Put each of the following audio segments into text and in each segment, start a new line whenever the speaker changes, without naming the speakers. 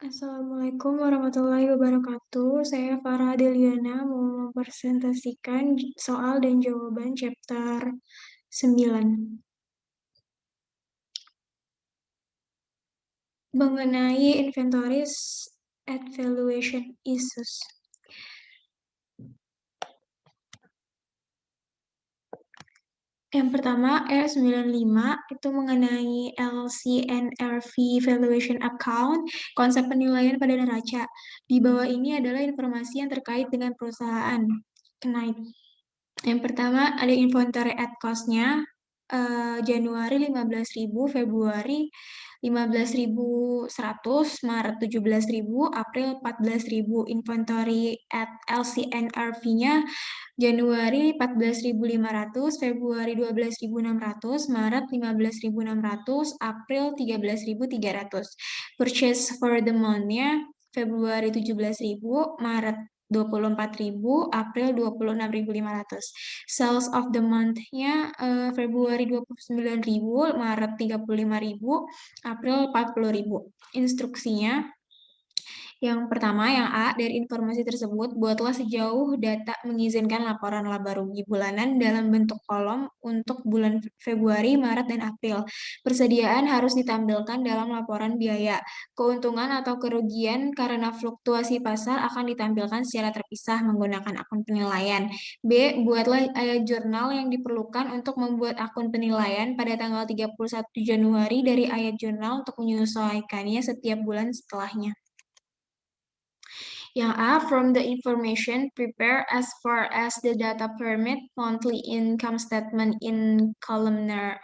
Assalamualaikum warahmatullahi wabarakatuh. Saya Farah Deliana mau mempresentasikan soal dan jawaban chapter 9 mengenai inventories at valuation issues. Yang pertama, E95 itu mengenai LCNRV Valuation Account, konsep penilaian pada neraca. Di bawah ini adalah informasi yang terkait dengan perusahaan. Yang pertama, ada inventory at cost-nya, Januari 15.000, Februari 15.100, Maret 17.000, April 14.000. Inventory at LCNRV-nya Januari 14.500, Februari 12.600, Maret 15.600, April 13.300. Purchase for the month-nya Februari 17.000, Maret 24.000, April 26.500. Sales of the month-nya Februari 29.000, Maret 35.000, April 40.000. Instruksinya yang pertama, yang A, dari informasi tersebut, buatlah sejauh data mengizinkan laporan laba rugi bulanan dalam bentuk kolom untuk bulan Februari, Maret, dan April. Persediaan harus ditampilkan dalam laporan biaya. Keuntungan atau kerugian karena fluktuasi pasar akan ditampilkan secara terpisah menggunakan akun penilaian. B, buatlah jurnal yang diperlukan untuk membuat akun penilaian pada tanggal 31 Januari dari ayat jurnal untuk menyesuaikannya setiap bulan setelahnya. Yang A, from the information prepared as far as the data permit, monthly income statement in columnar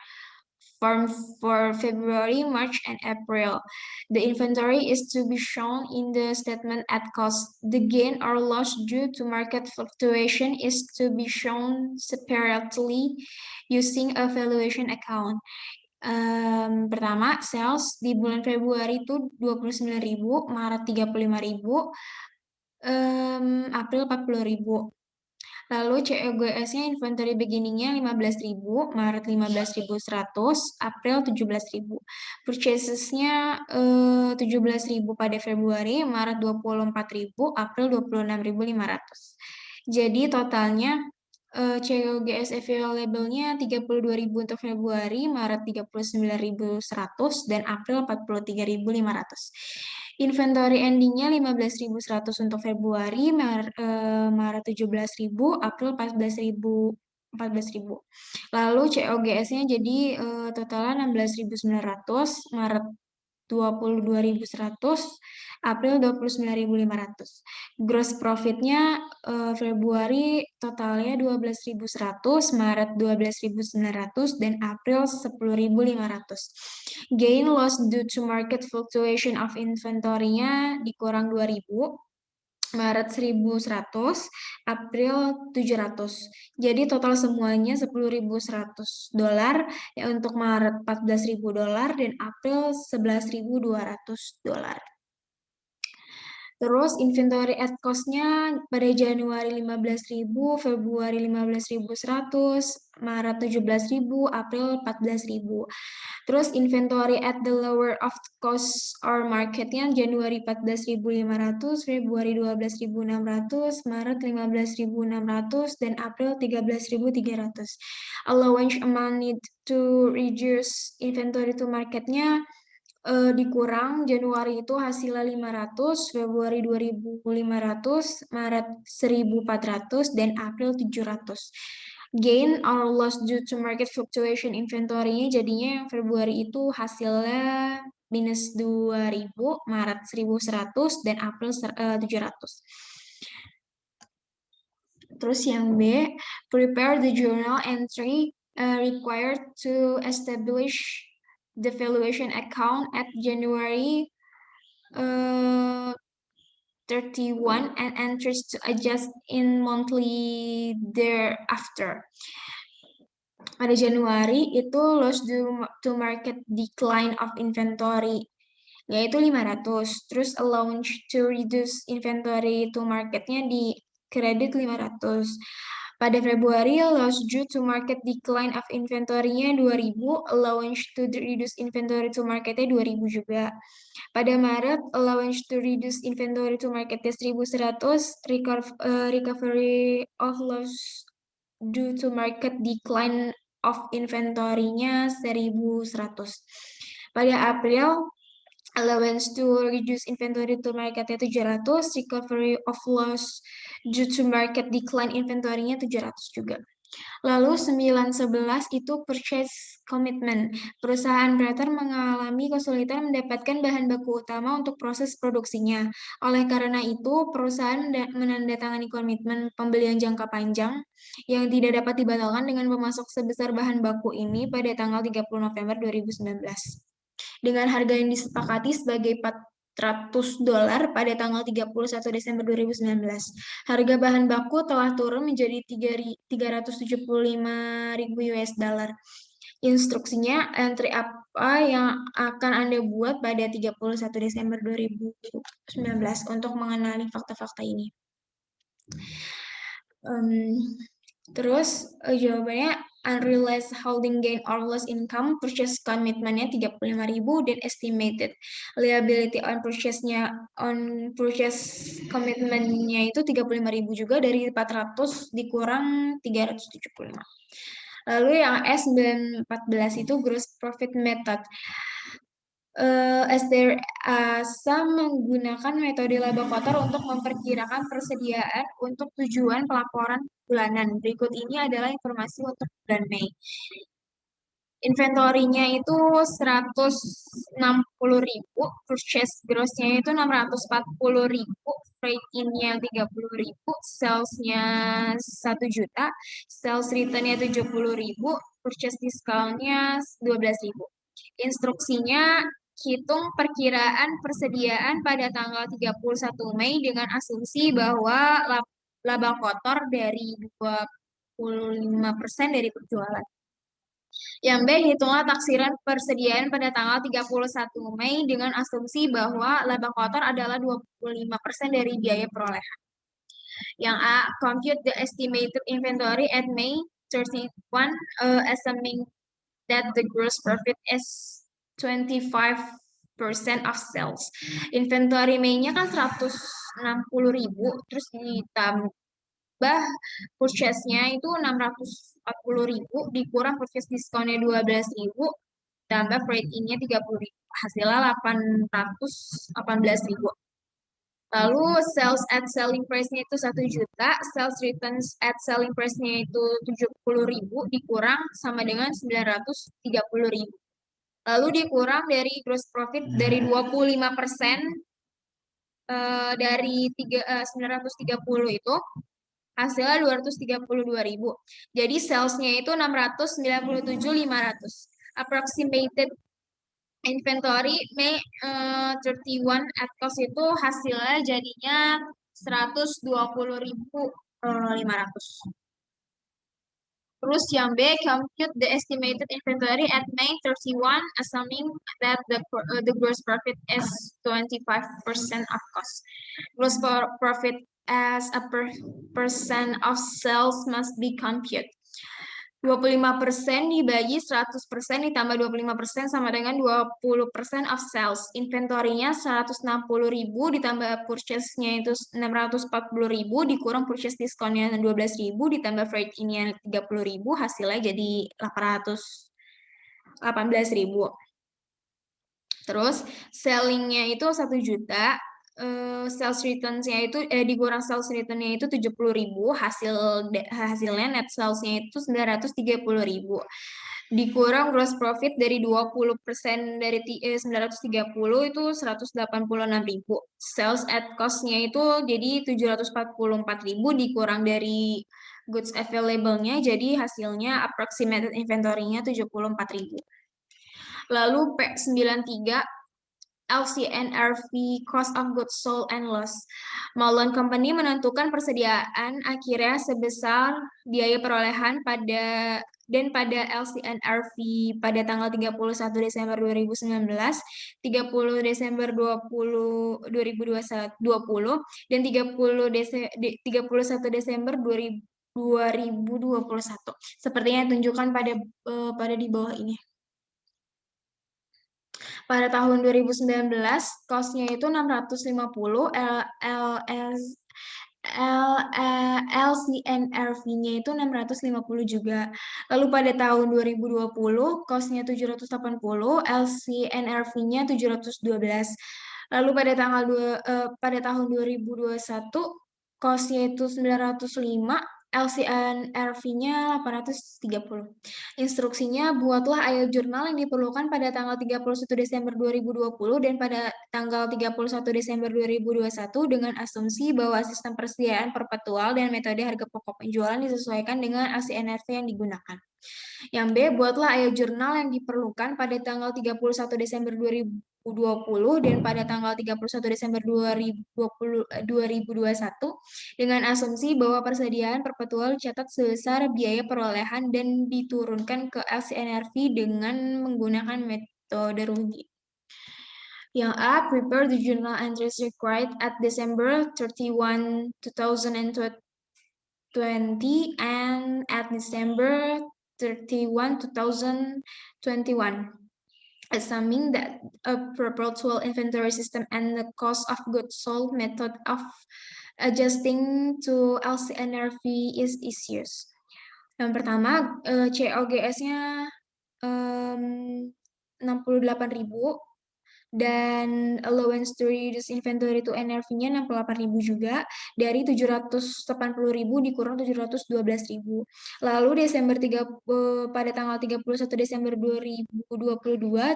form for February, March, and April. The inventory is to be shown in the statement at cost. The gain or loss due to market fluctuation is to be shown separately using a valuation account. Pertama, sales di bulan Februari itu 29.000, Maret 35.000, April 40.000. Lalu COGS-nya inventory beginning-nya 15.000, Maret 15.100, April 17.000. Purchases-nya 17.000 pada Februari, Maret 24.000, April 26.500. Jadi totalnya COGS available-nya 32.000 untuk Februari, Maret 39.100, dan April 43.500. Inventory ending-nya 15.100 untuk Februari, Maret 17.000, April 14.000. Lalu COGS-nya jadi totalnya 16.900, Maret 22.100, April 29.500. Gross profit-nya Februari totalnya 12.100, Maret 12.900, dan April 10.500. Gain loss due to market fluctuation of inventory-nya dikurang 2.000. Maret 1.100, April 700. Jadi total semuanya $10.100 ya, untuk Maret $14.000 dan April $11.200. Terus inventory at cost-nya pada Januari 15.000, Februari 15.100, Maret 17.000, April 14.000. Terus inventory at the lower of cost or market-nya Januari 14.500, Februari 12.600, Maret 15.600, dan April 13.300. Allowance amount need to reduce inventory to market-nya dikurang. Januari itu hasilnya 500, Februari 2.500, Maret 1.400, dan April 700. Gain or loss due to market fluctuation inventory-nya jadinya yang Februari itu hasilnya minus 2.000, Maret 1.100, dan April 700. Terus yang B, prepare the journal entry required to establish the valuation account at January 31 and entries to adjust in monthly thereafter. Pada Januari itu loss due to market decline of inventory yaitu 500. Terus allowance to reduce inventory to marketnya di kredit 500. Pada Februari, loss due to market decline of inventory-nya 2.000, allowance to reduce inventory to market-nya 2.000 juga. Pada Maret, allowance to reduce inventory to market-nya 1.100, recovery of loss due to market decline of inventory-nya 1.100. Pada April, allowance to reduce inventory to market-nya 700, recovery of loss due to market decline inventory-nya 700 juga. Lalu 9.11 itu purchase commitment. Perusahaan Prater mengalami kesulitan mendapatkan bahan baku utama untuk proses produksinya. Oleh karena itu, perusahaan menandatangani komitmen pembelian jangka panjang yang tidak dapat dibatalkan dengan pemasok sebesar bahan baku ini pada tanggal 30 November 2019. Dengan harga yang disepakati sebagai $400 pada tanggal 31 Desember 2019. Harga bahan baku telah turun menjadi 375.000 US dollar. Instruksinya, entry apa yang akan Anda buat pada 31 Desember 2019 untuk mengenali fakta-fakta ini? Terus jawabannya unrealized holding gain or loss income purchase commitment-nya 35.000 dan estimated liability on purchase commitment-nya itu 35.000 juga, dari 400 dikurang 375. Lalu yang S914 itu gross profit method. Asa menggunakan metode laba kotor untuk memperkirakan persediaan untuk tujuan pelaporan bulanan. Berikut ini adalah informasi untuk bulan Mei. Inventory-nya itu 160.000, purchase gross-nya itu 640.000, freight in-nya 30.000, sales-nya 1 juta, sales return-nya 70.000, purchase discount-nya 12.000. Instruksinya, hitung perkiraan persediaan pada tanggal 31 Mei dengan asumsi bahwa laba kotor dari 25% dari penjualan. Yang B, hitunglah taksiran persediaan pada tanggal 31 Mei dengan asumsi bahwa laba kotor adalah 25% dari biaya perolehan. Yang A, compute the estimated inventory at May 31, assuming that the gross profit is 25% of sales. Inventory Mei-nya kan 160.000, terus ditambah purchase-nya itu 640.000, dikurang purchase discount-nya 12.000, tambah freight in-nya 30.000. Hasilnya 818.000. Lalu sales at selling price-nya itu 1 juta, sales returns at selling price-nya itu 70.000, dikurang sama dengan 930.000. Lalu dikurang dari gross profit dari 25% dari 930 itu, hasilnya 232.000. Jadi sales-nya itu 697.500. Approximated inventory May 31 at cost itu hasilnya jadinya 120.500. Terus yang B, compute the estimated inventory at May 31, assuming that the gross profit is 25% of cost. Gross profit as a percent of sales must be computed. 25% dibagi 100% ditambah 25% sama dengan 20% of sales. Inventory-nya 160.000 ditambah purchase-nya itu 640.000, dikurang purchase discount-nya 12.000, ditambah freight in-nya 30.000, hasilnya jadi 818.000. Terus selling-nya itu 1 juta, sales returns-nya itu dikurang sales return-nya itu 70.000, hasilnya net sales-nya itu 930.000. Dikurang gross profit dari 20% dari 930 itu 186.000. Sales at cost-nya itu jadi 744.000, dikurang dari goods available-nya, jadi hasilnya approximated inventory-nya 74.000. Lalu P93, LCNRV, Cost of Goods Sold and Loss. Malone Company menentukan persediaan akhirnya sebesar biaya perolehan pada LCNRV pada tanggal 31 Desember 2019, 30 Desember 2020, dan 31 Desember 2021 2021. Sepertinya ditunjukkan pada di bawah ini. Pada tahun 2019, cost-nya itu 650, LCNRV-nya itu 650 juga. Lalu pada tahun 2020, cost-nya 780, LCNRV-nya 712. Lalu pada tahun 2021, cost-nya itu 905, LCNRV-nya 830. Instruksinya, buatlah IELTS jurnal yang diperlukan pada tanggal 31 Desember 2020 dan pada tanggal 31 Desember 2021 dengan asumsi bahwa sistem persediaan perpetual dan metode harga pokok penjualan disesuaikan dengan ACNRV yang digunakan. Yang B, buatlah IELTS jurnal yang diperlukan pada tanggal 31 Desember 2020 dan pada tanggal 31 Desember 2021 dengan asumsi bahwa persediaan perpetual dicatat sebesar biaya perolehan dan diturunkan ke LCNRV dengan menggunakan metode rugi. Yang A, prepare the journal entries required at December 31, 2020 and at December 31, 2021. Assuming that a perpetual inventory system and the cost of goods sold method of adjusting to LCNRV is used. Yang pertama, COGS-nya 68.000 dan allowance to reduce inventory to NRV-nya 68.000 juga, dari 780.000 dikurang 712.000. Lalu pada tanggal 31 Desember 2022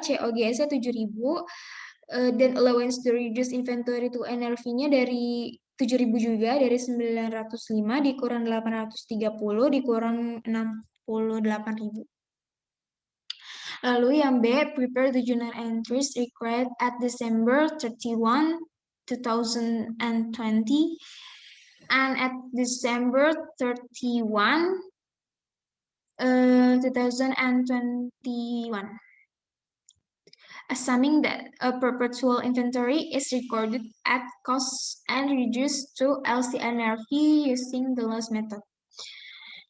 COGS-nya 7.000 dan allowance to reduce inventory to NRV-nya dari 7.000 juga, dari 905 dikurang 830 dikurang 68.000. Lalu yang B, prepare the journal entries required at December 31, 2020 and at December 31, 2021. Assuming that a perpetual inventory is recorded at cost and reduced to LCNRV using the loss method.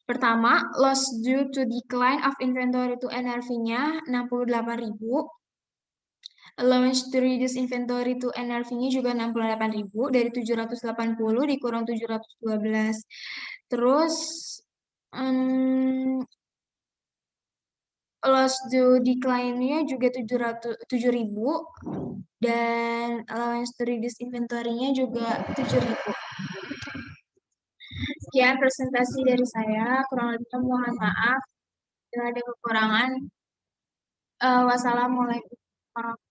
Pertama, loss due to decline of inventory to NRV-nya 68.000. Allowance to reduce inventory to NRV-nya juga 68.000, dari 780 dikurang 712. Terus loss due decline-nya juga 7.000 dan allowance to reduce inventory-nya juga 7.000. Sekian presentasi dari saya, kurang lebihnya mohon maaf bila ada kekurangan. Wassalamualaikum warahmatullahi wabarakatuh.